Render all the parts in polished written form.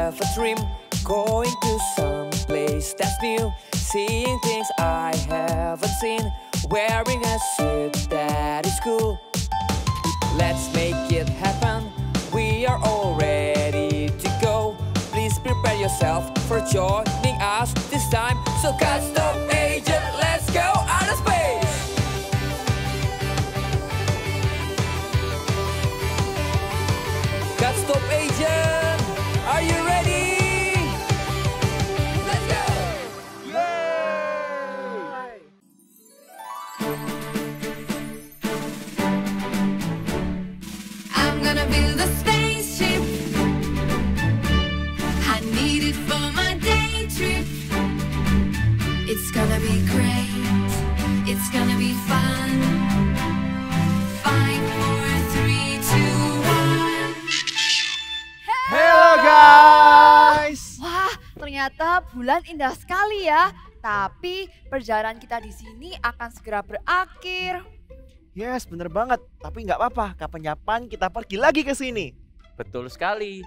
have a dream, going to some place that's new, seeing things I haven't seen, wearing a suit that is cool. Let's make it happen, we are all ready to go. Please prepare yourself for joining us this time. So custom agent, let's go out of space. Custom agent, are you ready? Let's go! Yay! I'm gonna build a spaceship. I need it for my day trip. It's gonna be great. It's gonna be fun. 5, 4, 3, 2, 1. Hello guys. Wah, ternyata bulan indah sekali ya. Tapi perjalanan kita di sini akan segera berakhir. Yes, bener banget. Tapi nggak apa-apa, kapan-kapan kita pergi lagi ke sini. Betul sekali.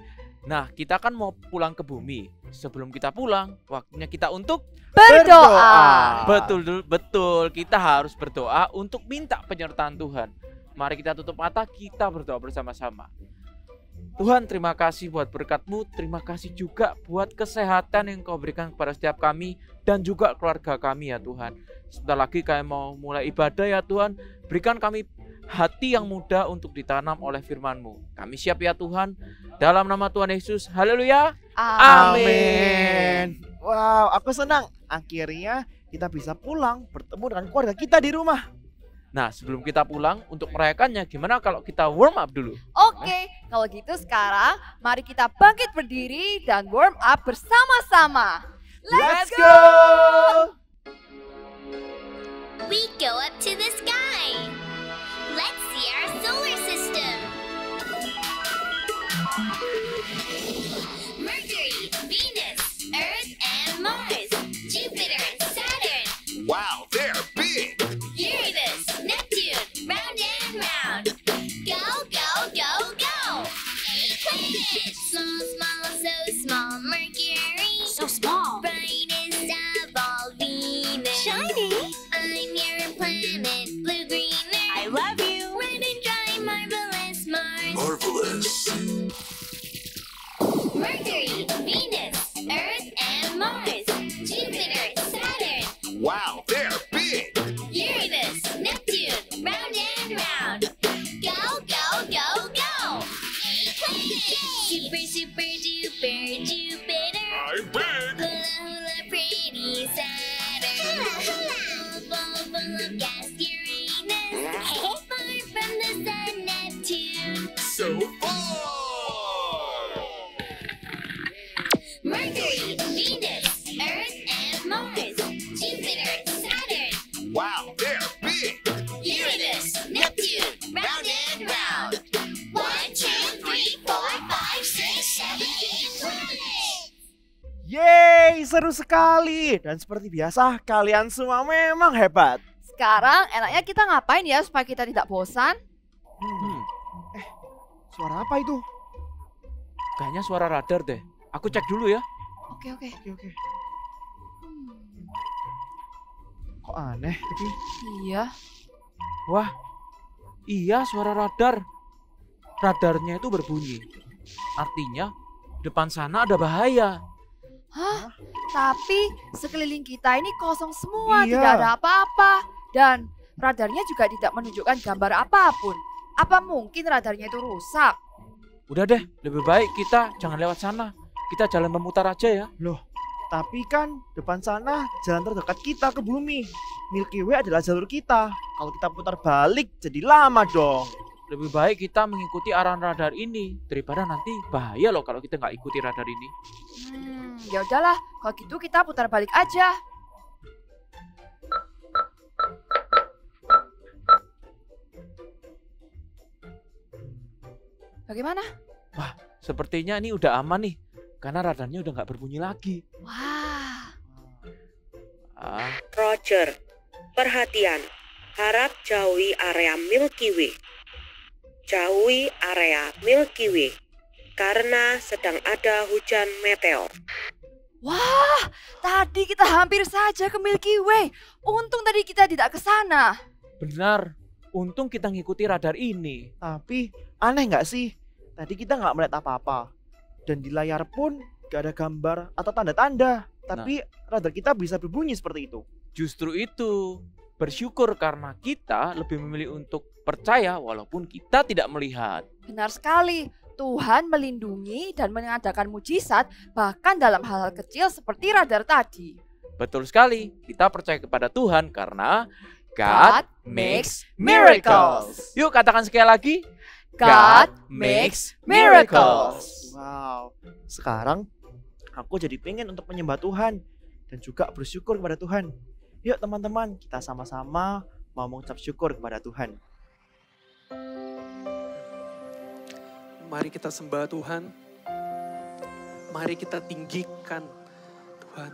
Nah, kita kan mau pulang ke bumi. Sebelum kita pulang, waktunya kita untuk Berdoa. betul. Kita harus berdoa untuk minta penyertaan Tuhan. Mari kita tutup mata, kita berdoa bersama-sama. Tuhan, terima kasih buat berkat-Mu, terima kasih juga buat kesehatan yang Kau berikan kepada setiap kami dan juga keluarga kami ya Tuhan. Sebentar lagi kami mau mulai ibadah ya Tuhan, berikan kami hati yang mudah untuk ditanam oleh firman-Mu. Kami siap ya Tuhan, dalam nama Tuhan Yesus, haleluya. Amin. Wow, aku senang. Akhirnya kita bisa pulang bertemu dengan keluarga kita di rumah. Nah, sebelum kita pulang, untuk merayakannya gimana kalau kita warm up dulu? Oke, kalau gitu sekarang mari kita bangkit berdiri dan warm up bersama-sama. Let's go! We go up to the sky. Let's see our solar system. Mercury, Venus, Earth, and Mars. Jupiter, Saturn. Wow, they're big! Uranus, Neptune, round and round. Go, go, go, go. 8 planets. Small, small, so small. Mercury. So small. Brightest of all, Venus. Shiny. I'm your planet, blue greener. I love you. Red and dry, marvelous Mars. Marvelous. Mercury, Venus, Earth, and Mars. Jupiter, Saturn. Wow, they're big! Uranus, Neptune, round and round. Go, go, go, go. 8 planets. Super, super duper Jupiter. I'm big! Hula, hula, pretty Saturn. Hula, hula. Full, full of gas, Uranus. Far from the sun, Neptune. So far! Mercury, Venus, Earth, and Mars. Jupiter, Saturn. Wow, they're big! Uranus, Neptune, round and round. 1, 2, 3, 4, 5, 6, 7, 8 planets. Yeay, seru sekali. Dan seperti biasa, kalian semua memang hebat. Sekarang enaknya kita ngapain ya supaya kita tidak bosan? Suara apa itu? Kayaknya suara radar deh. Aku cek dulu ya. Oke. Oke. Kok aneh tapi? Iya. Wah, iya suara radar. Radarnya itu berbunyi. Artinya, depan sana ada bahaya. Hah? Tapi sekeliling kita ini kosong semua, Iya. tidak ada apa-apa. Dan radarnya juga tidak menunjukkan gambar apapun. Apa mungkin radarnya itu rusak? Udah deh, lebih baik kita jangan lewat sana. Kita jalan memutar aja ya. Tapi kan depan sana jalan terdekat kita ke bumi. Milky Way adalah jalur kita. Kalau kita putar balik jadi lama dong. Lebih baik kita mengikuti arahan radar ini daripada nanti bahaya loh kalau kita nggak ikuti radar ini. Ya udahlah, kalau gitu kita putar balik aja. Bagaimana? Sepertinya ini udah aman nih, karena radarnya udah nggak berbunyi lagi. Wah, Roger, perhatian, harap jauhi area Milky Way. Jauhi area Milky Way. karena sedang ada hujan meteor. Wah, tadi kita hampir saja ke Milky Way. Untung tadi kita tidak ke sana. Benar, untung kita ngikuti radar ini. Tapi aneh nggak sih? Tadi kita nggak melihat apa-apa. Dan di layar pun gak ada gambar atau tanda-tanda. Tapi radar kita bisa berbunyi seperti itu. Justru itu, bersyukur karena kita lebih memilih untuk percaya walaupun kita tidak melihat. Benar sekali. Tuhan melindungi dan mengadakan mujizat bahkan dalam hal-hal kecil seperti radar tadi. Betul sekali, kita percaya kepada Tuhan karena God makes miracles. Yuk katakan sekali lagi. God makes miracles. Wow, sekarang aku jadi pengen untuk menyembah Tuhan dan juga bersyukur kepada Tuhan. Yuk teman-teman, kita sama-sama mau mengucap syukur kepada Tuhan. Mari kita sembah Tuhan. Mari kita tinggikan Tuhan.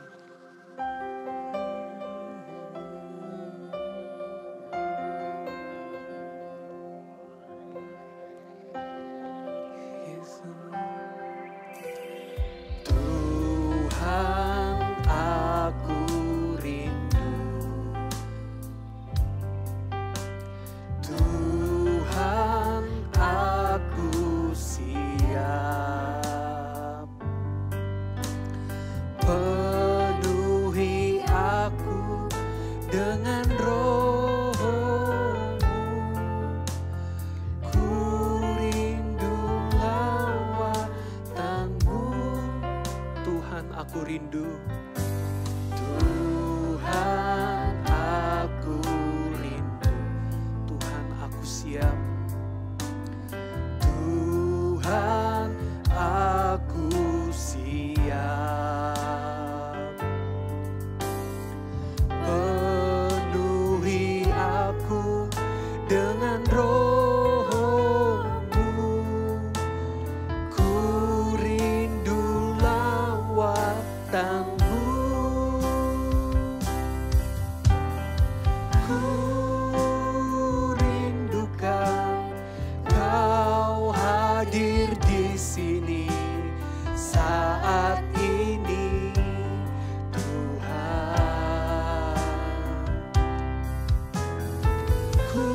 Tuhan, aku rindu. Tuhan, aku siap. Penuhi aku dengan Roh-Mu. Ku rindu lawatan-Mu. Tuhan, aku rindu. Tuhan, aku rindu. Tuhan, aku siap. Tuhan, aku siap. Penuhi aku dengan Roh-Mu. Ku rindu lawatan-Mu. Ku rindukan Kau hadir di sini saat ini, Tuhan. Ku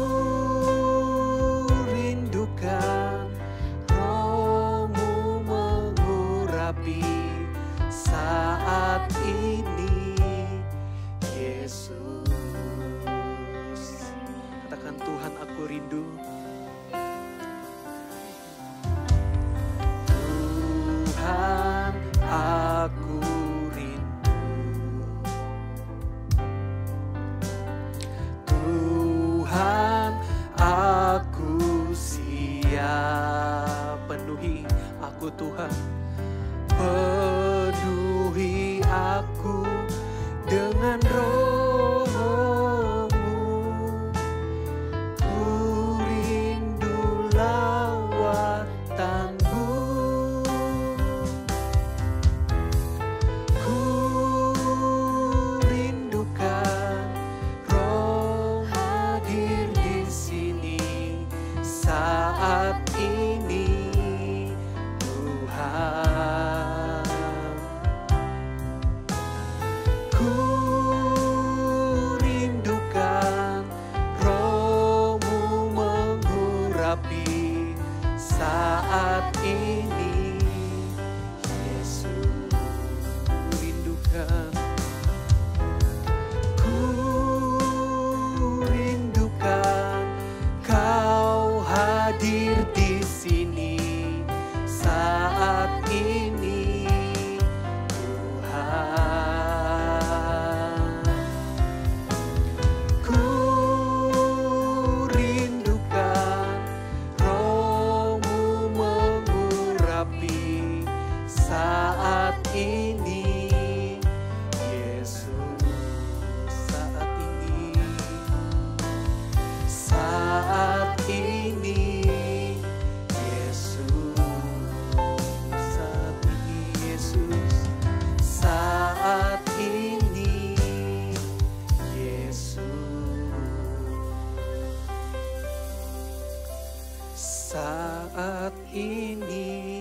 rindukan Roh-Mu mengurapi saat ini, Yesus. Katakan, Tuhan, aku rindu. Tuhan, aku rindu. Tuhan, aku siap. Penuhi aku, Tuhan. Penuhi aku dengan Roh-Mu. Ku rindu lawatan-Mu. Ku rindukan Roh hadir di sini saat ini, Tuhan. Ku rindukan Roh-Mu mengurapi saat ini, Yesus. Ku rindukan. Ku rindukan Kau hadir di sini saat ini, Tuhan. Ku rindukan Roh-Mu mengurapi saat ini, Yesus. Saat ini, saat ini, Yesus. Saat ini, Yesus. Saat ini, Yesus. Saat ini,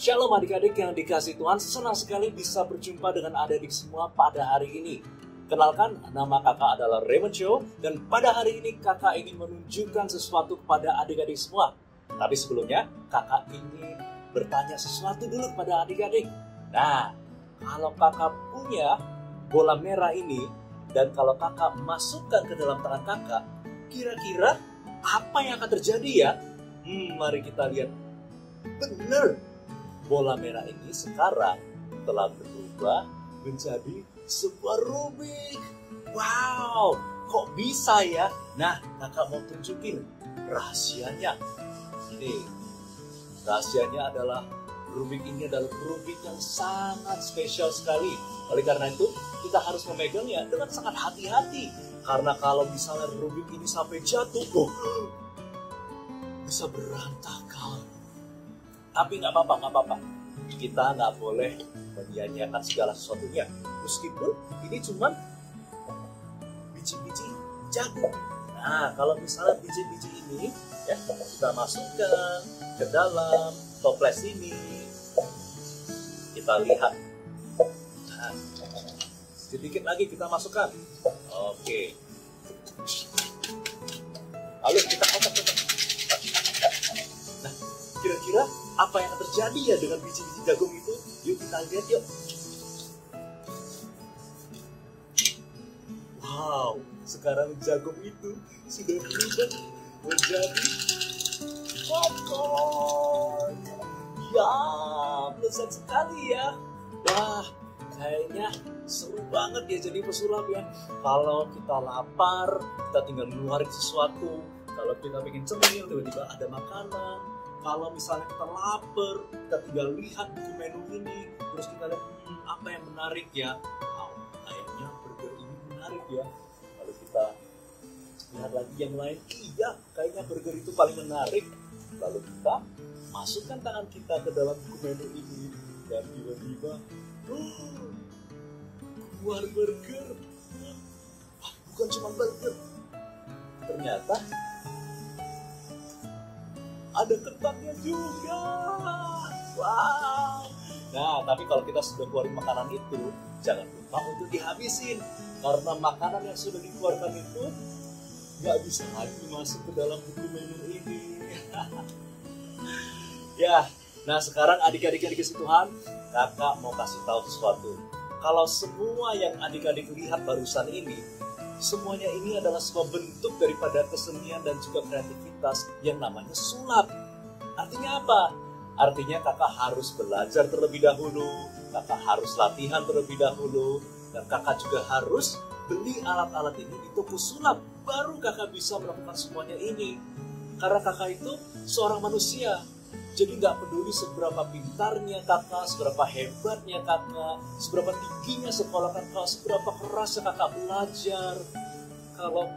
Shalom adik-adik yang dikasihi Tuhan, senang sekali bisa berjumpa dengan adik-adik semua pada hari ini. Kenalkan, nama kakak adalah Raymond Cho, dan pada hari ini kakak ingin menunjukkan sesuatu kepada adik-adik semua. Tapi sebelumnya, kakak ingin bertanya sesuatu dulu kepada adik-adik. Nah, kalau kakak punya bola merah ini, dan kalau kakak masukkan ke dalam tangan kakak, kira-kira apa yang akan terjadi ya? Mari kita lihat. Benar, bola merah ini sekarang telah berubah menjadi sebuah Rubik. Wow, kok bisa ya? Nah, kakak mau tunjukin rahasianya. Ini, rahasianya adalah Rubik ini adalah Rubik yang sangat spesial sekali. Oleh karena itu, kita harus memegangnya dengan sangat hati-hati. Karena kalau misalnya Rubik ini sampai jatuh, bisa berantakan. Tapi nggak apa-apa. Kita nggak boleh menyia-nyiakan segala sesuatunya. Meskipun ini cuma biji-biji jagung. Nah, kalau misalnya biji-biji ini ya kita masukkan ke dalam toples ini, kita lihat. Nah, sedikit lagi kita masukkan. Oke. Lalu kita kotak-kotak. Nah, kira-kira apa yang terjadi ya dengan biji-biji jagung itu? Yuk kita lihat yuk. Wow, sekarang jagung itu sudah berubah menjadi popcorn. Ya, lezat sekali ya. Wah, kayaknya seru banget ya jadi pesulap ya. Kalau kita lapar, kita tinggal ngeluarin sesuatu. Kalau kita pengen cemil, tiba-tiba ada makanan. Kalau misalnya kita lapar, kita tinggal lihat buku menu ini, terus kita lihat apa yang menarik ya. Kayaknya burger ini menarik ya. Lalu kita lihat lagi yang lain, iya kayaknya burger itu paling menarik. Lalu kita masukkan tangan kita ke dalam buku menu ini, dan tiba-tiba keluar burger. Bukan cuma burger, ternyata ada kentangnya juga. Wow. Nah, tapi kalau kita sudah keluarin makanan itu, jangan lupa untuk dihabisin. Karena makanan yang sudah dikeluarkan itu nggak bisa lagi masuk ke dalam buku menu ini. Ya, nah sekarang adik-adik yang dikasih Tuhan, kakak mau kasih tahu sesuatu. Kalau semua yang adik-adik lihat barusan ini, semuanya ini adalah sebuah bentuk daripada kesenian dan juga kreativitas yang namanya sulap. Artinya apa? Artinya kakak harus belajar terlebih dahulu, kakak harus latihan terlebih dahulu, dan kakak juga harus beli alat-alat ini di toko sulap. Baru kakak bisa melakukan semuanya ini. Karena kakak itu seorang manusia. Jadi nggak peduli seberapa pintarnya kakak, seberapa hebatnya kakak, seberapa tingginya sekolah kakak, seberapa kerasnya kakak belajar. Kalau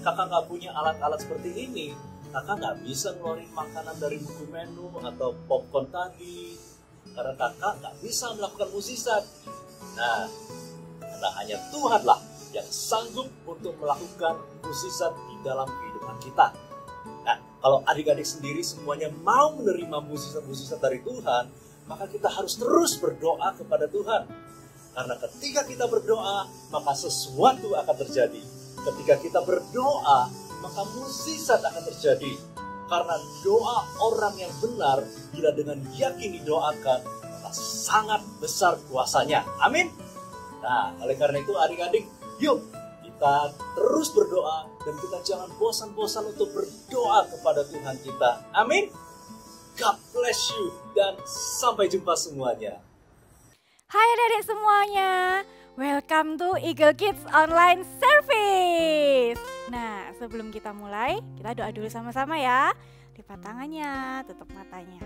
kakak nggak punya alat-alat seperti ini, kakak nggak bisa ngeluarin makanan dari buku menu atau popcorn tadi. Karena kakak nggak bisa melakukan mukjizat. Nah, karena hanya Tuhanlah yang sanggup untuk melakukan mukjizat di dalam kehidupan kita. Nah, kalau adik-adik sendiri semuanya mau menerima mukjizat-mukjizat dari Tuhan, maka kita harus terus berdoa kepada Tuhan. Karena ketika kita berdoa, maka sesuatu akan terjadi. Ketika kita berdoa, maka mukjizat akan terjadi. Karena doa orang yang benar, bila dengan yakin didoakan, maka sangat besar kuasanya. Amin. Nah, oleh karena itu adik-adik, yuk kita terus berdoa dan kita jangan bosan-bosan untuk berdoa kepada Tuhan kita. Amin. God bless you dan sampai jumpa semuanya. Hai adik-adik semuanya, welcome to Eagle Kids Online Service. Nah, sebelum kita mulai, kita doa dulu sama-sama ya. Lipat tangannya, tutup matanya.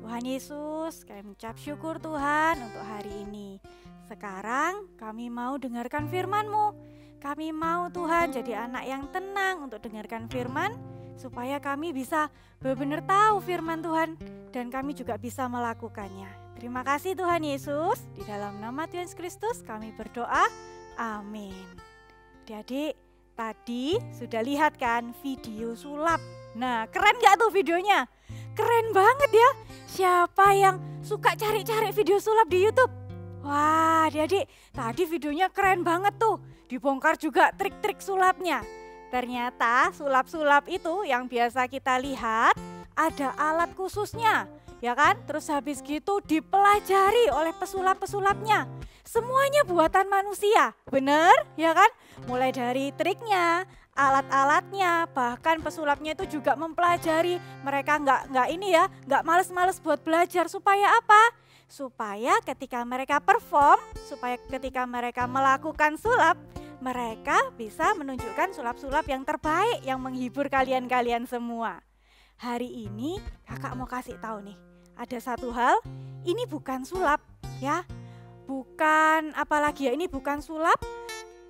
Tuhan Yesus, kami mengucap syukur Tuhan untuk hari ini. Sekarang kami mau dengarkan firman-Mu. Kami mau Tuhan jadi anak yang tenang untuk dengarkan firman, supaya kami bisa benar-benar tahu firman Tuhan dan kami juga bisa melakukannya. Terima kasih Tuhan Yesus, di dalam nama Tuhan Yesus Kristus kami berdoa, amin. Adik-adik, tadi sudah lihat kan video sulap. Nah, keren gak tuh videonya? keren banget ya. Siapa yang suka cari-cari video sulap di YouTube? Wah, adik-adik, tadi videonya keren banget tuh. Dibongkar juga trik-trik sulapnya. Ternyata sulap-sulap itu yang biasa kita lihat ada alat khususnya, ya kan? Terus habis gitu dipelajari oleh pesulap-pesulapnya. Semuanya buatan manusia, bener ya kan? Mulai dari triknya, alat-alatnya, bahkan pesulapnya itu juga mempelajari. Mereka nggak males-males buat belajar. Supaya apa? Supaya ketika mereka perform, supaya ketika mereka melakukan sulap, mereka bisa menunjukkan sulap-sulap yang terbaik yang menghibur kalian-kalian semua. Hari ini kakak mau kasih tahu nih, ada satu hal, ini bukan sulap ya. Bukan apalagi ya, ini bukan sulap,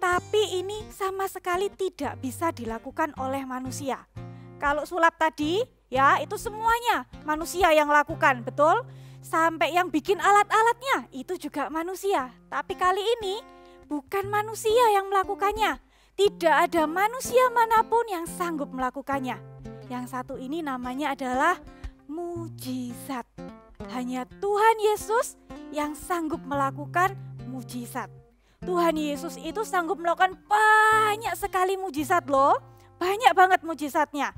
tapi ini sama sekali tidak bisa dilakukan oleh manusia. Kalau sulap tadi ya itu semuanya manusia yang lakukan, betul? Sampai yang bikin alat-alatnya itu juga manusia. Tapi kali ini bukan manusia yang melakukannya. Tidak ada manusia manapun yang sanggup melakukannya. Yang satu ini namanya adalah mujizat. Hanya Tuhan Yesus yang sanggup melakukan mujizat. Tuhan Yesus itu sanggup melakukan banyak sekali mujizat loh. Banyak banget mujizatnya.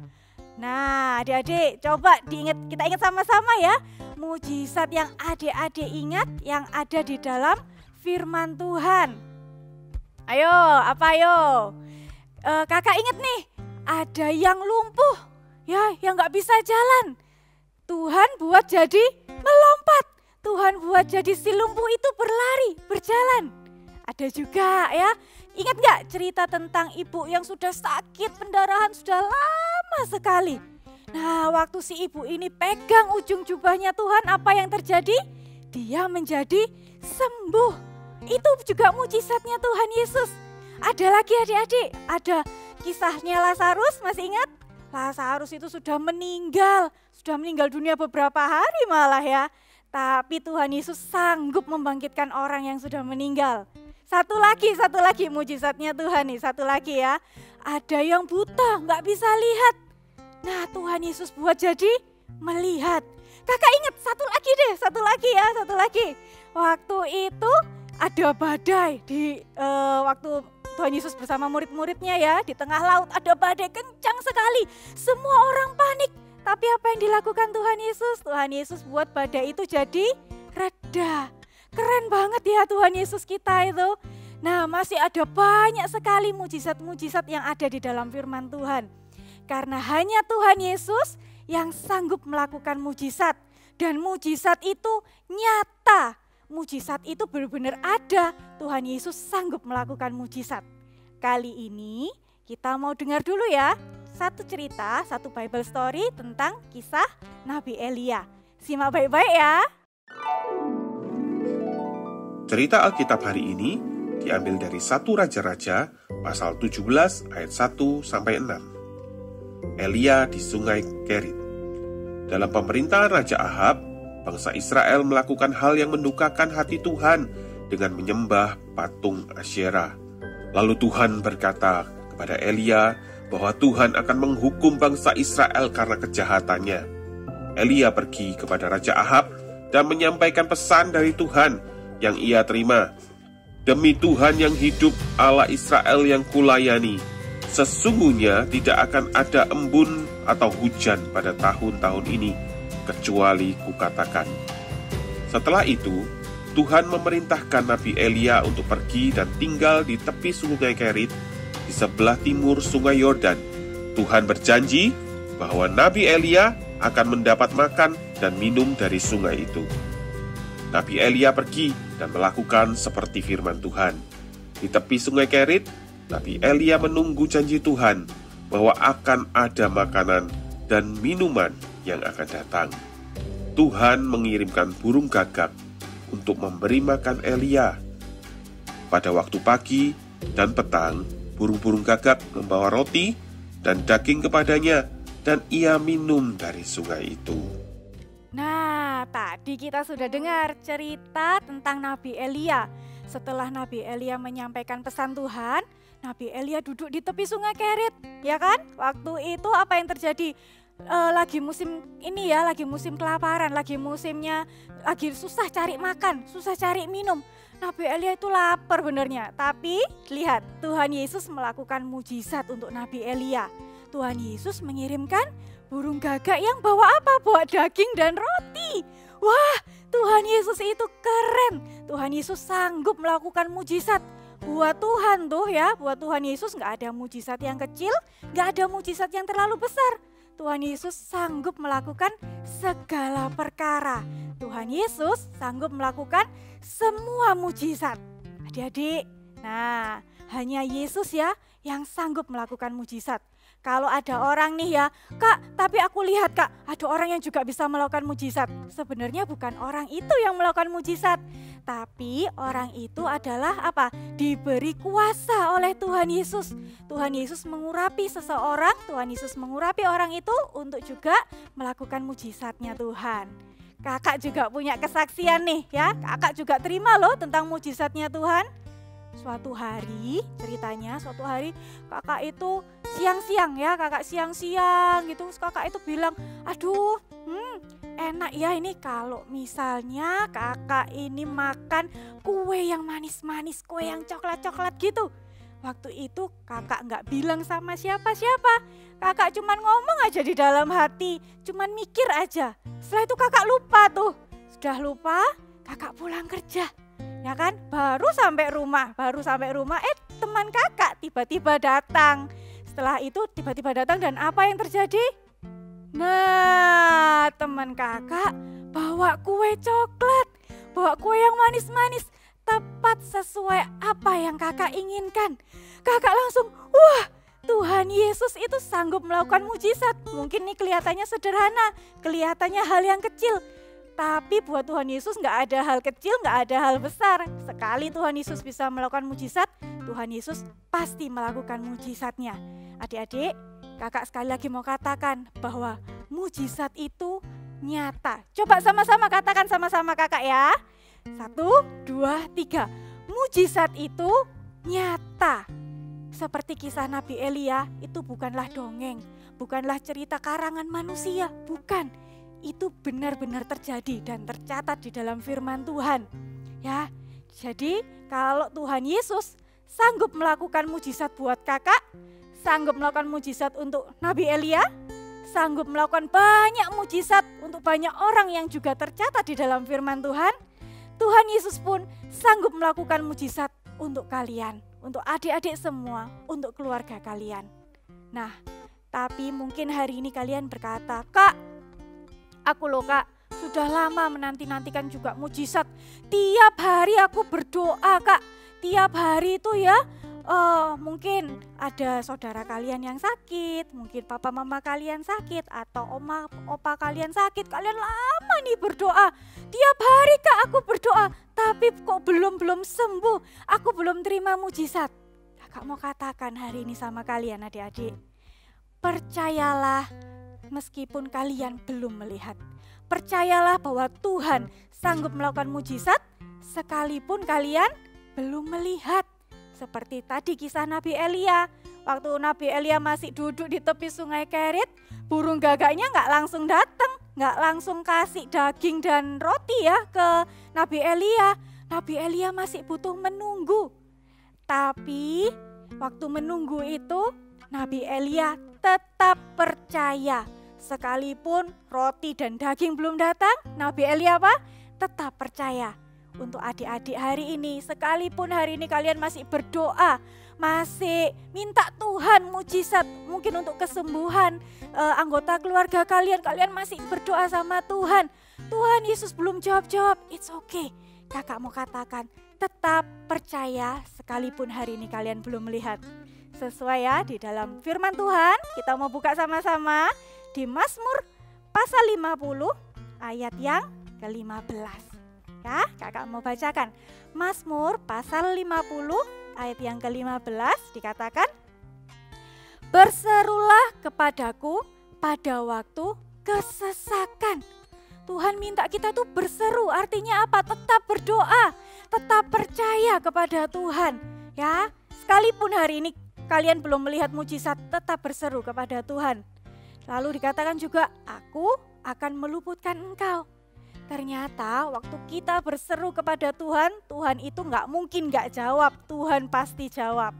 Nah, adik-adik coba kita ingat sama-sama ya. Mujizat yang adik-adik ingat yang ada di dalam firman Tuhan. Ayo, apa ayo? Kakak ingat nih, ada yang lumpuh ya, yang gak bisa jalan. Tuhan buat jadi melompat. Tuhan buat jadi si lumpuh itu berlari, berjalan. Ada juga ya, ingat gak cerita tentang ibu yang sudah sakit pendarahan sudah lama sekali. Nah, waktu si ibu ini pegang ujung jubahnya Tuhan, apa yang terjadi? Dia menjadi sembuh. Itu juga mujizatnya Tuhan Yesus. Ada lagi adik-adik, ada kisahnya Lazarus, masih ingat? Lazarus itu sudah meninggal dunia beberapa hari malah ya. Tapi Tuhan Yesus sanggup membangkitkan orang yang sudah meninggal. Satu lagi mujizatnya Tuhan nih, satu lagi ya. Ada yang buta, nggak bisa lihat. Nah, Tuhan Yesus buat jadi melihat. Kakak ingat satu lagi. Waktu itu ada badai waktu Tuhan Yesus bersama murid-muridnya ya, di tengah laut ada badai kencang sekali. Semua orang panik. Tapi apa yang dilakukan Tuhan Yesus? Tuhan Yesus buat badai itu jadi reda. Keren banget ya Tuhan Yesus kita itu. Nah, masih ada banyak sekali mujizat-mujizat yang ada di dalam firman Tuhan. Karena hanya Tuhan Yesus yang sanggup melakukan mujizat. Dan mujizat itu nyata. Mujizat itu benar-benar ada. Tuhan Yesus sanggup melakukan mujizat. Kali ini kita mau dengar dulu ya. Satu cerita, satu Bible story tentang kisah Nabi Elia. Simak baik-baik ya. Cerita Alkitab hari ini diambil dari 1 Raja-Raja pasal 17 ayat 1-6. Elia di Sungai Kerit. Dalam pemerintahan Raja Ahab, bangsa Israel melakukan hal yang mendukakan hati Tuhan dengan menyembah patung Asyera. Lalu Tuhan berkata kepada Elia bahwa Tuhan akan menghukum bangsa Israel karena kejahatannya. Elia pergi kepada Raja Ahab dan menyampaikan pesan dari Tuhan yang ia terima. Demi Tuhan yang hidup, Allah Israel yang kulayani, sesungguhnya tidak akan ada embun atau hujan pada tahun-tahun ini, kecuali kukatakan. Setelah itu, Tuhan memerintahkan Nabi Elia untuk pergi dan tinggal di tepi Sungai Kerit, di sebelah timur Sungai Yordan. Tuhan berjanji bahwa Nabi Elia akan mendapat makan dan minum dari sungai itu. Nabi Elia pergi dan melakukan seperti firman Tuhan. Di tepi Sungai Kerit, Nabi Elia menunggu janji Tuhan bahwa akan ada makanan dan minuman yang akan datang. Tuhan mengirimkan burung gagak untuk memberi makan Elia. Pada waktu pagi dan petang, burung-burung gagak membawa roti dan daging kepadanya, dan ia minum dari sungai itu. Nah, tadi kita sudah dengar cerita tentang Nabi Elia. Setelah Nabi Elia menyampaikan pesan Tuhan, Nabi Elia duduk di tepi Sungai Kerit, ya kan? Waktu itu apa yang terjadi? lagi musim ini ya, lagi musim kelaparan, lagi musimnya, lagi susah cari makan, susah cari minum. Nabi Elia itu lapar benernya, tapi lihat Tuhan Yesus melakukan mujizat untuk Nabi Elia. Tuhan Yesus mengirimkan burung gagak yang bawa apa? Bawa daging dan roti. Wah, Tuhan Yesus itu keren. Tuhan Yesus sanggup melakukan mujizat. Buat Tuhan tuh ya, buat Tuhan Yesus gak ada mujizat yang kecil, gak ada mujizat yang terlalu besar. Tuhan Yesus sanggup melakukan segala perkara. Tuhan Yesus sanggup melakukan semua mujizat. Adik-adik, nah hanya Yesus ya yang sanggup melakukan mujizat. Kalau ada orang nih ya, Kak, tapi aku lihat Kak, ada orang yang juga bisa melakukan mujizat. Sebenarnya bukan orang itu yang melakukan mujizat, tapi orang itu adalah apa? Diberi kuasa oleh Tuhan Yesus. Tuhan Yesus mengurapi seseorang, Tuhan Yesus mengurapi orang itu untuk juga melakukan mujizatnya Tuhan. Kakak juga punya kesaksian nih ya, kakak juga terima loh tentang mujizatnya Tuhan. Suatu hari ceritanya, suatu hari kakak itu siang-siang ya, kakak siang-siang gitu, kakak itu bilang, aduh enak ya ini kalau misalnya kakak ini makan kue yang manis-manis, kue yang coklat-coklat gitu. Waktu itu kakak nggak bilang sama siapa-siapa, kakak cuman ngomong aja di dalam hati, cuman mikir aja. Setelah itu kakak lupa tuh, sudah lupa kakak pulang kerja. Ya kan, baru sampai rumah teman kakak tiba-tiba datang. Setelah itu tiba-tiba datang dan apa yang terjadi? Nah, teman kakak bawa kue coklat, bawa kue yang manis-manis, tepat sesuai apa yang kakak inginkan. Kakak langsung, wah, Tuhan Yesus itu sanggup melakukan mujizat. Mungkin nih kelihatannya sederhana, kelihatannya hal yang kecil. Tapi buat Tuhan Yesus gak ada hal kecil, gak ada hal besar. Sekali Tuhan Yesus bisa melakukan mujizat, Tuhan Yesus pasti melakukan mujizatnya. Adik-adik, kakak sekali lagi mau katakan bahwa mujizat itu nyata. Coba sama-sama katakan sama-sama kakak ya. 1, 2, 3. Mujizat itu nyata. Seperti kisah Nabi Elia, itu bukanlah dongeng, bukanlah cerita karangan manusia, bukan. Itu benar-benar terjadi dan tercatat di dalam firman Tuhan. Ya, jadi kalau Tuhan Yesus sanggup melakukan mujizat buat kakak, sanggup melakukan mujizat untuk Nabi Elia, sanggup melakukan banyak mujizat untuk banyak orang yang juga tercatat di dalam firman Tuhan, Tuhan Yesus pun sanggup melakukan mujizat untuk kalian, untuk adik-adik semua, untuk keluarga kalian. Nah, tapi mungkin hari ini kalian berkata, Kak, aku loh Kak, sudah lama menanti-nantikan juga mujizat. Tiap hari aku berdoa Kak, tiap hari itu ya mungkin ada saudara kalian yang sakit, mungkin papa mama kalian sakit, atau oma opa kalian sakit. Kalian lama nih berdoa, tiap hari Kak aku berdoa, tapi kok belum sembuh, aku belum terima mujizat. Kakak mau katakan hari ini sama kalian adik-adik, percayalah meskipun kalian belum melihat. Percayalah bahwa Tuhan sanggup melakukan mujizat sekalipun kalian belum melihat. Seperti tadi kisah Nabi Elia. Waktu Nabi Elia masih duduk di tepi sungai Kerit, burung gagaknya gak langsung datang, gak langsung kasih daging dan roti ya ke Nabi Elia. Nabi Elia masih butuh menunggu. Tapi waktu menunggu itu Nabi Elia tetap percaya. Sekalipun roti dan daging belum datang, Nabi Elia apa? Tetap percaya. Untuk adik-adik hari ini, sekalipun hari ini kalian masih berdoa, masih minta Tuhan mujizat, mungkin untuk kesembuhan anggota keluarga kalian, kalian masih berdoa sama Tuhan. Tuhan Yesus belum jawab-jawab, it's okay. Kakak mau katakan, tetap percaya sekalipun hari ini kalian belum melihat. Sesuai ya di dalam firman Tuhan, kita mau buka sama-sama di Mazmur pasal 50 ayat yang ke-15. Ya, kakak mau bacakan. Mazmur pasal 50 ayat yang ke-15 dikatakan, berserulah kepadaku pada waktu kesesakan. Tuhan minta kita tuh berseru, artinya apa? Tetap berdoa, tetap percaya kepada Tuhan. Ya, sekalipun hari ini kalian belum melihat mujizat, tetap berseru kepada Tuhan. Lalu dikatakan juga, aku akan meluputkan engkau. Ternyata waktu kita berseru kepada Tuhan, Tuhan itu nggak mungkin nggak jawab, Tuhan pasti jawab.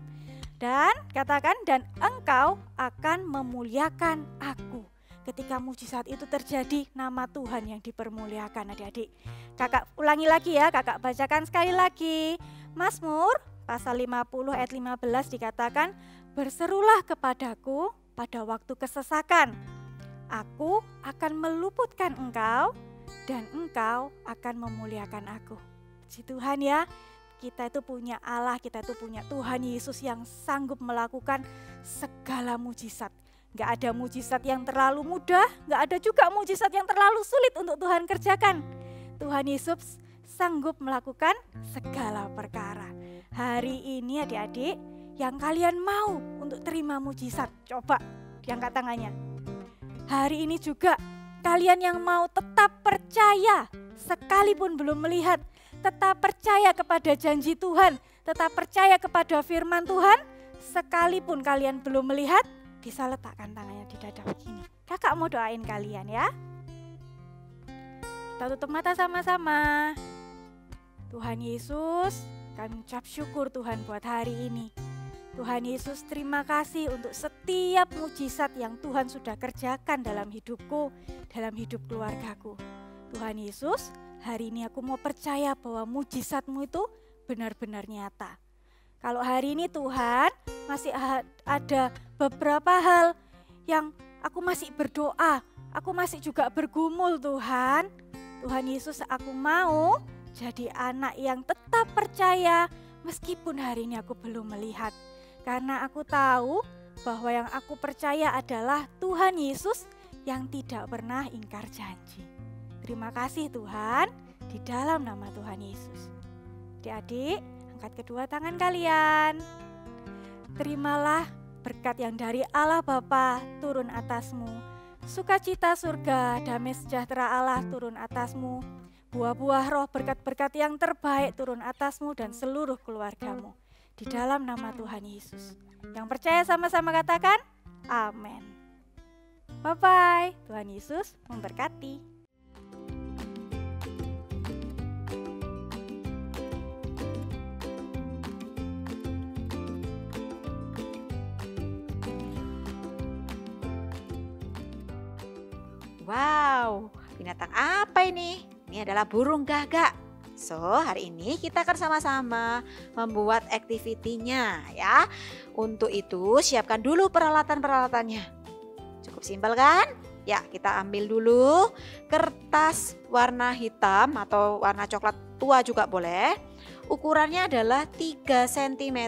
Dan katakan, dan engkau akan memuliakan aku. Ketika mujizat itu terjadi, nama Tuhan yang dipermuliakan adik-adik. Kakak ulangi lagi ya, kakak bacakan sekali lagi. Mazmur pasal 50 ayat 15 dikatakan, berserulah kepadaku pada waktu kesesakan. Aku akan meluputkan engkau dan engkau akan memuliakan aku. Puji Tuhan ya, kita itu punya Allah, kita itu punya Tuhan Yesus yang sanggup melakukan segala mujizat. Gak ada mujizat yang terlalu mudah, gak ada juga mujizat yang terlalu sulit untuk Tuhan kerjakan. Tuhan Yesus sanggup melakukan segala perkara. Hari ini adik-adik, yang kalian mau untuk terima mujizat, coba diangkat tangannya. Hari ini juga kalian yang mau tetap percaya sekalipun belum melihat, tetap percaya kepada janji Tuhan, tetap percaya kepada firman Tuhan, sekalipun kalian belum melihat, bisa letakkan tangannya di dada begini. Kakak mau doain kalian ya. Kita tutup mata sama-sama. Tuhan Yesus, kami ucap syukur Tuhan buat hari ini. Tuhan Yesus, terima kasih untuk setiap mujizat yang Tuhan sudah kerjakan dalam hidupku, dalam hidup keluargaku. Tuhan Yesus, hari ini aku mau percaya bahwa mujizat-Mu itu benar-benar nyata. Kalau hari ini Tuhan masih ada beberapa hal yang aku masih berdoa, aku masih juga bergumul Tuhan. Tuhan Yesus, aku mau jadi anak yang tetap percaya meskipun hari ini aku belum melihat. Karena aku tahu bahwa yang aku percaya adalah Tuhan Yesus yang tidak pernah ingkar janji. Terima kasih Tuhan, di dalam nama Tuhan Yesus. Adik-adik, angkat kedua tangan kalian. Terimalah berkat yang dari Allah Bapa turun atasmu. Sukacita surga, damai sejahtera Allah turun atasmu. Buah-buah roh, berkat-berkat yang terbaik turun atasmu dan seluruh keluargamu. Di dalam nama Tuhan Yesus. Yang percaya sama-sama katakan, amin. Bye-bye, Tuhan Yesus memberkati. Wow, binatang apa ini? Ini adalah burung gagak. So, hari ini kita akan sama-sama membuat aktivitinya ya. Untuk itu, siapkan dulu peralatan-peralatannya. Cukup simpel kan? Ya, kita ambil dulu kertas warna hitam atau warna coklat tua juga boleh. Ukurannya adalah 3 cm.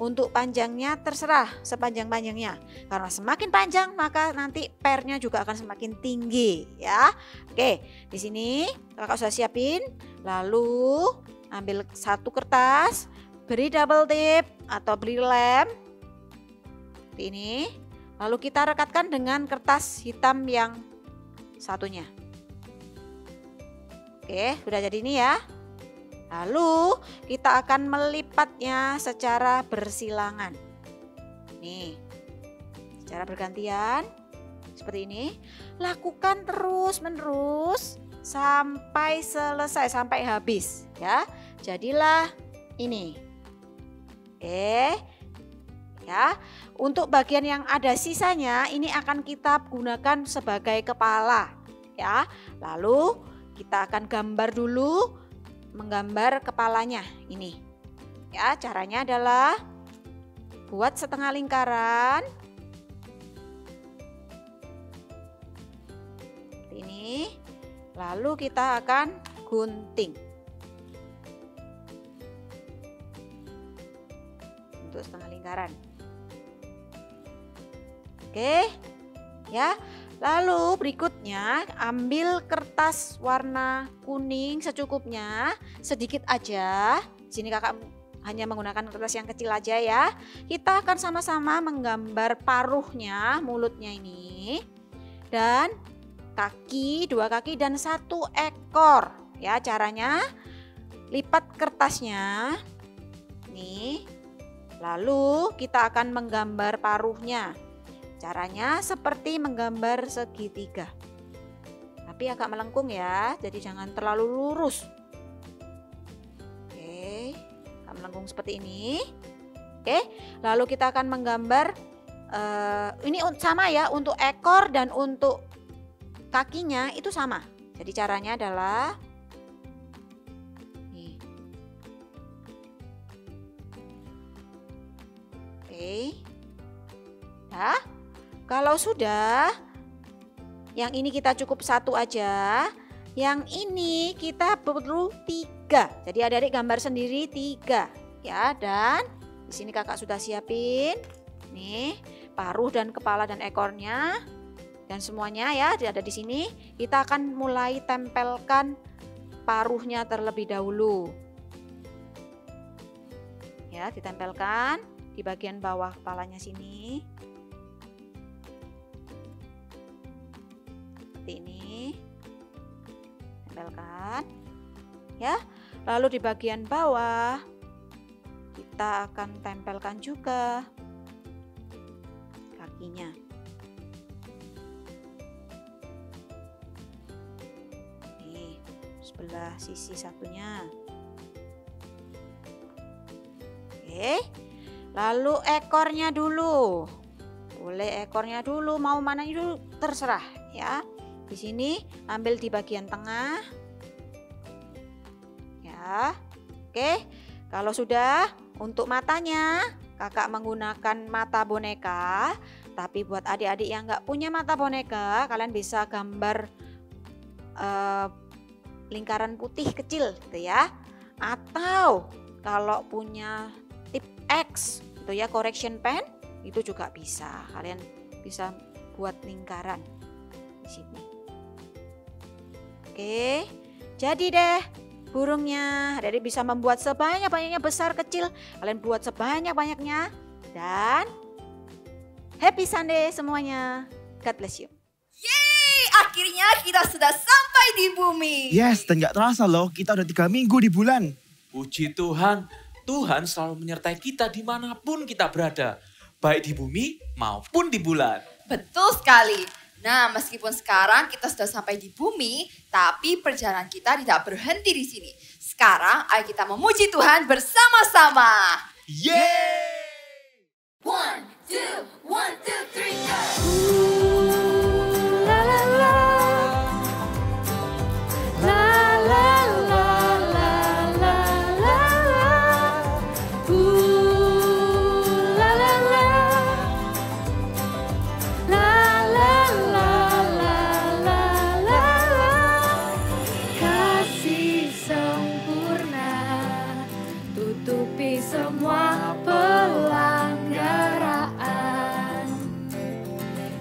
Untuk panjangnya terserah sepanjang-panjangnya. Karena semakin panjang maka nanti pernya juga akan semakin tinggi ya. Oke, di sini kakak sudah siapin. Lalu ambil satu kertas, beri double tip atau beri lem. Seperti ini. Lalu kita rekatkan dengan kertas hitam yang satunya. Oke, sudah jadi ini ya. Lalu kita akan melipatnya secara bersilangan. Nih, secara bergantian seperti ini. Lakukan terus-menerus sampai selesai, sampai habis ya. Jadilah ini. Oke. Ya, untuk bagian yang ada sisanya ini akan kita gunakan sebagai kepala ya. Lalu kita akan gambar dulu, menggambar kepalanya ini. Ya, caranya adalah buat setengah lingkaran. Seperti ini. Lalu kita akan gunting. Untuk setengah lingkaran. Oke. Ya. Lalu berikutnya ambil kertas warna kuning secukupnya, sedikit aja. Sini kakak hanya menggunakan kertas yang kecil aja ya. Kita akan sama-sama menggambar paruhnya, mulutnya ini. Dan kaki, 2 kaki dan 1 ekor. Ya, caranya lipat kertasnya. Nih. Lalu kita akan menggambar paruhnya. Caranya seperti menggambar segitiga. Tapi agak melengkung ya, jadi jangan terlalu lurus. Oke, agak melengkung seperti ini. Oke, lalu kita akan menggambar ini sama ya, untuk ekor dan untuk kakinya itu sama. Jadi caranya adalah nih. Oke. Nah, kalau sudah, yang ini kita cukup satu aja. Yang ini kita perlu 3. Jadi adik-adik gambar sendiri 3 ya. Dan di sini kakak sudah siapin nih paruh dan kepala dan ekornya. Dan semuanya ya ada di sini. Kita akan mulai tempelkan paruhnya terlebih dahulu. Ya, ditempelkan di bagian bawah kepalanya sini. Seperti ini. Tempelkan. Ya. Lalu di bagian bawah kita akan tempelkan juga kakinya. Sebelah sisi satunya. Oke. Lalu ekornya dulu. Boleh ekornya dulu, mau mana dulu terserah ya. Di sini ambil di bagian tengah. Ya. Oke. Kalau sudah, untuk matanya kakak menggunakan mata boneka. Tapi buat adik-adik yang nggak punya mata boneka, kalian bisa gambar lingkaran putih kecil gitu ya. Atau kalau punya tip X itu ya, correction pen, itu juga bisa. Kalian bisa buat lingkaran di sini. Oke. Jadi deh burungnya. Jadi bisa membuat sebanyak-banyaknya, besar kecil. Kalian buat sebanyak-banyaknya dan happy Sunday semuanya. God bless you. Akhirnya kita sudah sampai di bumi. Yes, dan gak terasa loh, kita udah 3 minggu di bulan. Puji Tuhan, Tuhan selalu menyertai kita dimanapun kita berada. Baik di bumi maupun di bulan. Betul sekali. Nah, meskipun sekarang kita sudah sampai di bumi, tapi perjalanan kita tidak berhenti di sini. Sekarang ayo kita memuji Tuhan bersama-sama. Yeay! 1, 2, 1, 2, 3, go! Semua pelanggaran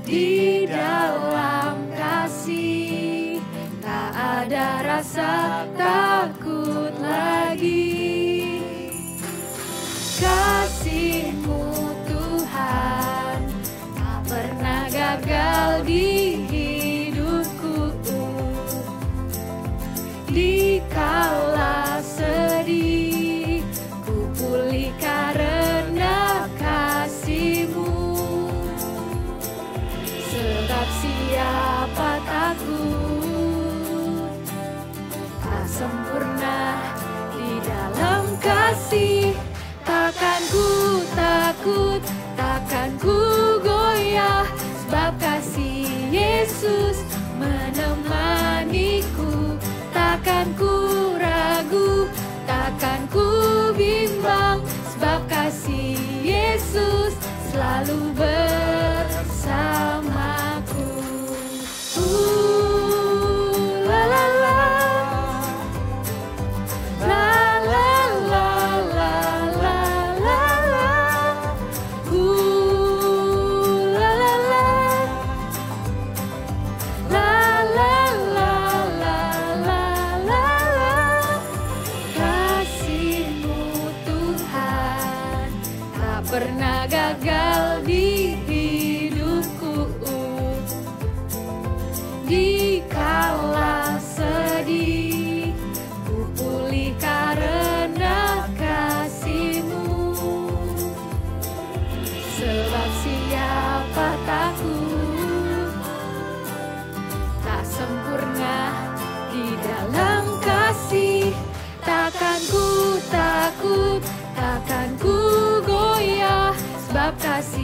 di dalam kasih, tak ada rasa takut lagi. Kasih-Mu Tuhan tak pernah gagal di hidupku. Dikala sedih, ku pulih karena kasih-Mu. Sebab siapa takut, tak sempurna di dalam kasih. Takkan ku takut, takkan ku goyah, sebab kasih Yesus menemaniku. Takkan ku ragu, takkan ku bimbang, sebab kasih Yesus selalu bersamaku. La la la, la la la la la la la, la la la, la la la la la la. Kasih-Mu Tuhan tak pernah gagal di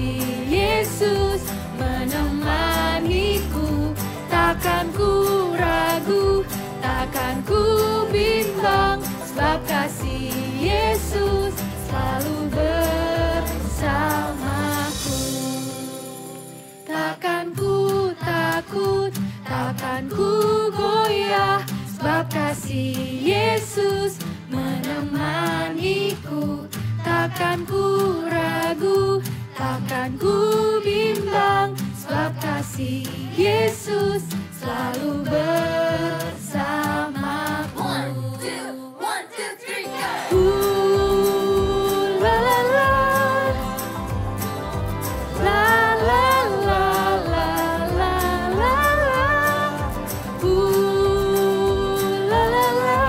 kasih Yesus menemaniku. Takkan ku ragu, takkan ku bimbang, sebab kasih Yesus selalu bersamaku. Takkan ku takut, takkan ku goyah, sebab kasih Yesus menemaniku. Takkan ku ragu, takkan ku bimbang, sebab kasih Yesus selalu bersamaku. 1, 2, 3, go! La la la, la la la la la la la, la la la,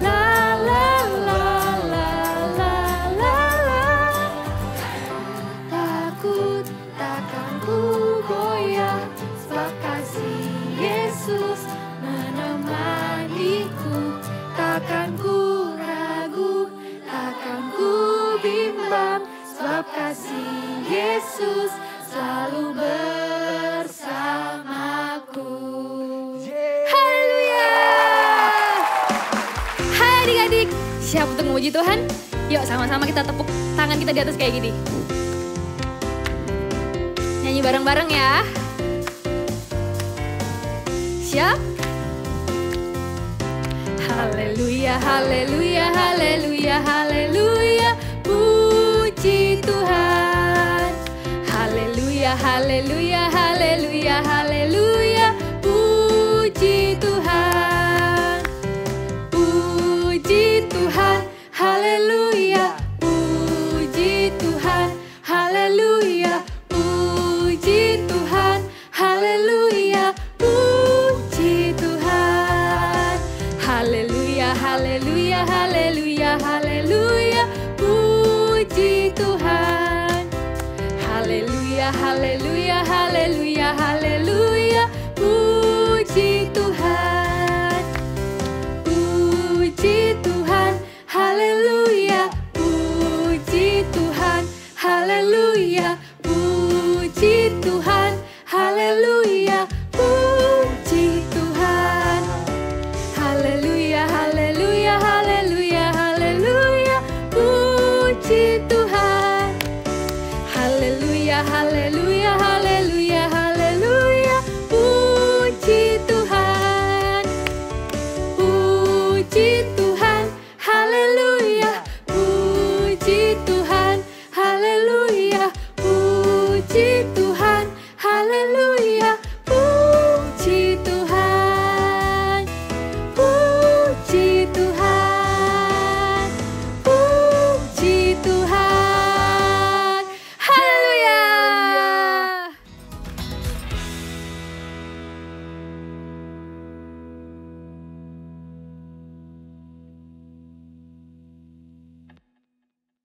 la la la la la la la. Takut takkan ku goyah, sebab kasih Yesus menemaniku. Takkan ku ragu, takkan ku bimbang, sebab kasih Yesus selalu bersamaku. Haleluya! Hai adik-adik, siap untuk memuji Tuhan? Yuk sama-sama kita tepuk tangan kita di atas kayak gini. Nyanyi bareng-bareng ya. Siap? Haleluya, haleluya, haleluya, haleluya, puji Tuhan. Haleluya, haleluya, haleluya, haleluya, puji Tuhan. Puji Tuhan, haleluya, puji Tuhan, haleluya, puji Tuhan, haleluya, puji Tuhan. Haleluya, haleluya, haleluya, haleluya, puji Tuhan. Haleluya, haleluya, haleluya, haleluya, puji Tuhan. Puji Tuhan, haleluya, puji Tuhan, haleluya, puji Tuhan.